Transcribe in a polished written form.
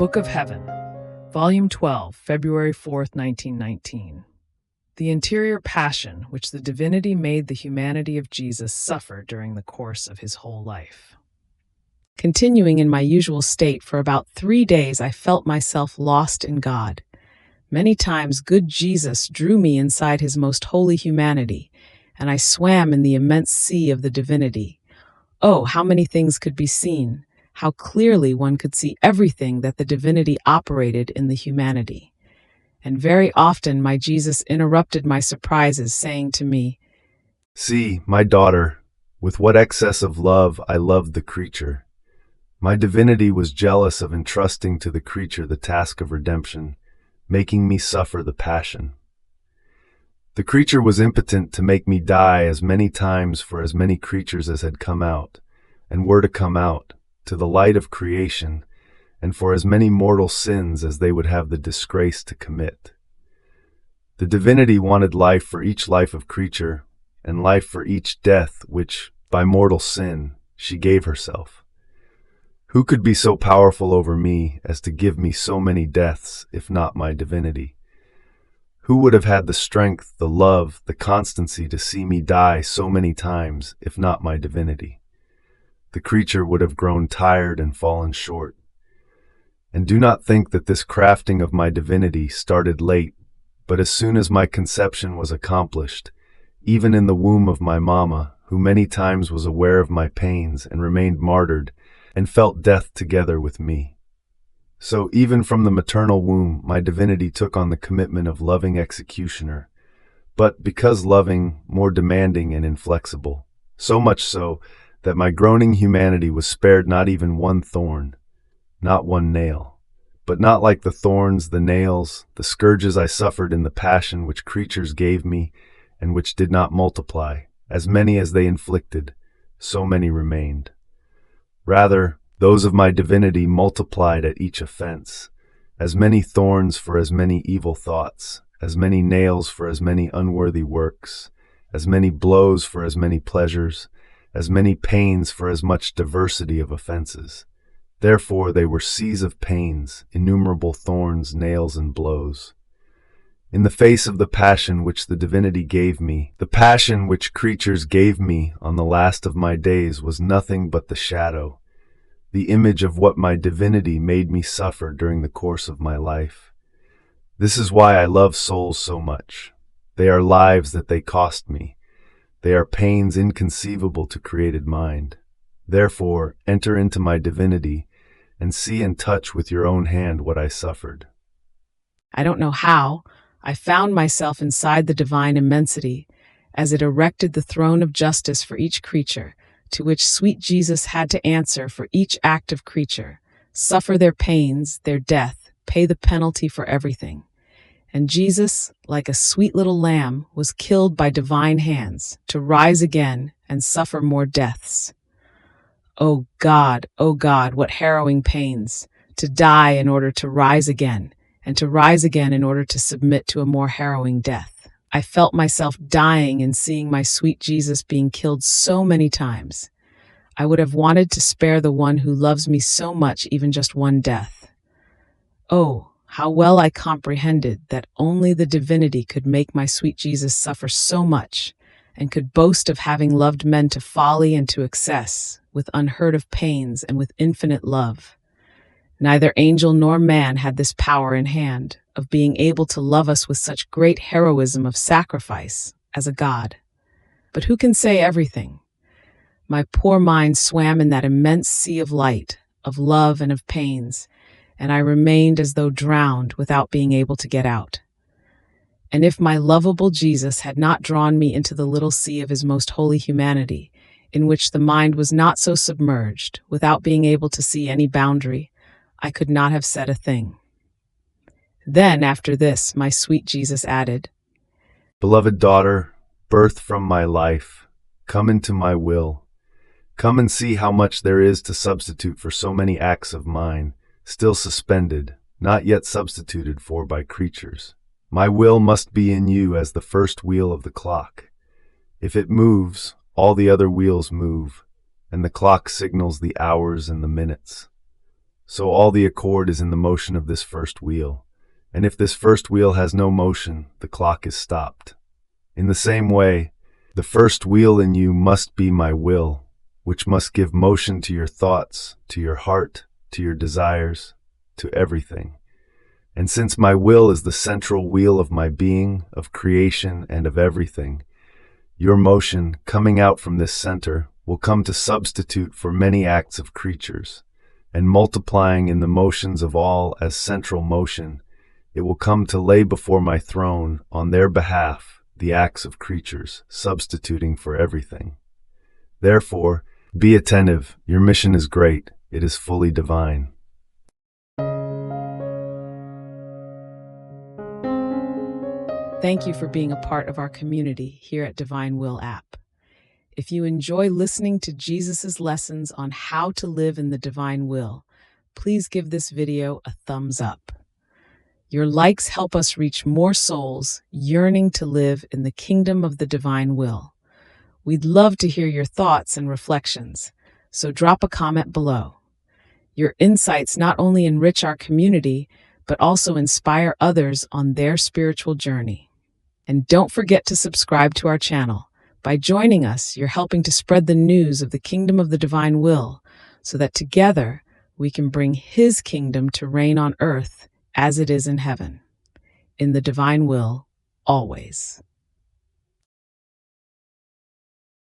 Book of Heaven, Volume 12, February 4th, 1919. The interior passion which the divinity made the humanity of Jesus suffer during the course of his whole life. Continuing in my usual state for about 3 days, I felt myself lost in God. Many times good Jesus drew me inside his most holy humanity, and I swam in the immense sea of the divinity. Oh, how many things could be seen! How clearly one could see everything that the divinity operated in the humanity. And very often my Jesus interrupted my surprises, saying to me, "See, my daughter, with what excess of love I loved the creature. My divinity was jealous of entrusting to the creature the task of redemption, making me suffer the passion. The creature was impotent to make me die as many times for as many creatures as had come out, and were to come out, to the light of creation, and for as many mortal sins as they would have the disgrace to commit. The divinity wanted life for each life of creature, and life for each death which, by mortal sin, she gave herself. Who could be so powerful over me as to give me so many deaths, if not my divinity? Who would have had the strength, the love, the constancy to see me die so many times, if not my divinity? The creature would have grown tired and fallen short. And do not think that this crafting of my divinity started late, but as soon as my conception was accomplished, even in the womb of my mamma, who many times was aware of my pains and remained martyred, and felt death together with me. So even from the maternal womb, my divinity took on the commitment of loving executioner, but because loving, more demanding and inflexible, so much so that my groaning humanity was spared not even one thorn, not one nail, but not like the thorns, the nails, the scourges I suffered in the passion which creatures gave me, and which did not multiply. As many as they inflicted, so many remained. Rather, those of my divinity multiplied at each offense, as many thorns for as many evil thoughts, as many nails for as many unworthy works, as many blows for as many pleasures, as many pains for as much diversity of offenses. Therefore they were seas of pains, innumerable thorns, nails, and blows. In the face of the passion which the divinity gave me, the passion which creatures gave me on the last of my days was nothing but the shadow, the image of what my divinity made me suffer during the course of my life. This is why I love souls so much. They are lives that they cost me. They are pains inconceivable to created mind. Therefore, enter into my divinity and see and touch with your own hand what I suffered." I don't know how, I found myself inside the divine immensity, as it erected the throne of justice for each creature, to which sweet Jesus had to answer for each active creature, suffer their pains, their death, pay the penalty for everything. And Jesus, like a sweet little lamb, was killed by divine hands, to rise again and suffer more deaths. Oh God, what harrowing pains, to die in order to rise again, and to rise again in order to submit to a more harrowing death. I felt myself dying and seeing my sweet Jesus being killed so many times. I would have wanted to spare the one who loves me so much even just one death. Oh, how well I comprehended that only the divinity could make my sweet Jesus suffer so much, and could boast of having loved men to folly and to excess, with unheard of pains and with infinite love. Neither angel nor man had this power in hand, of being able to love us with such great heroism of sacrifice as a God. But who can say everything? My poor mind swam in that immense sea of light, of love and of pains, and I remained as though drowned without being able to get out. And if my lovable Jesus had not drawn me into the little sea of his most holy humanity, in which the mind was not so submerged, without being able to see any boundary, I could not have said a thing. Then, after this, my sweet Jesus added, "Beloved daughter, birth from my life, come into my will. Come and see how much there is to substitute for so many acts of mine, still suspended, not yet substituted for by creatures. My will must be in you as the first wheel of the clock. If it moves, all the other wheels move, and the clock signals the hours and the minutes. So all the accord is in the motion of this first wheel. And if this first wheel has no motion, the clock is stopped. In the same way, the first wheel in you must be my will, which must give motion to your thoughts, to your heart, to your desires, to everything. And since my will is the central wheel of my being, of creation, and of everything, your motion, coming out from this center, will come to substitute for many acts of creatures, and multiplying in the motions of all as central motion, it will come to lay before my throne, on their behalf, the acts of creatures, substituting for everything. Therefore, be attentive. Your mission is great. It is fully divine. Thank you for being a part of our community here at Divine Will app. If you enjoy listening to Jesus' lessons on how to live in the divine will, please give this video a thumbs up. Your likes help us reach more souls yearning to live in the kingdom of the divine will. We'd love to hear your thoughts and reflections, so drop a comment below. Your insights not only enrich our community, but also inspire others on their spiritual journey. And don't forget to subscribe to our channel. By joining us, you're helping to spread the news of the kingdom of the divine will, so that together we can bring His kingdom to reign on earth as it is in heaven. In the divine will, always.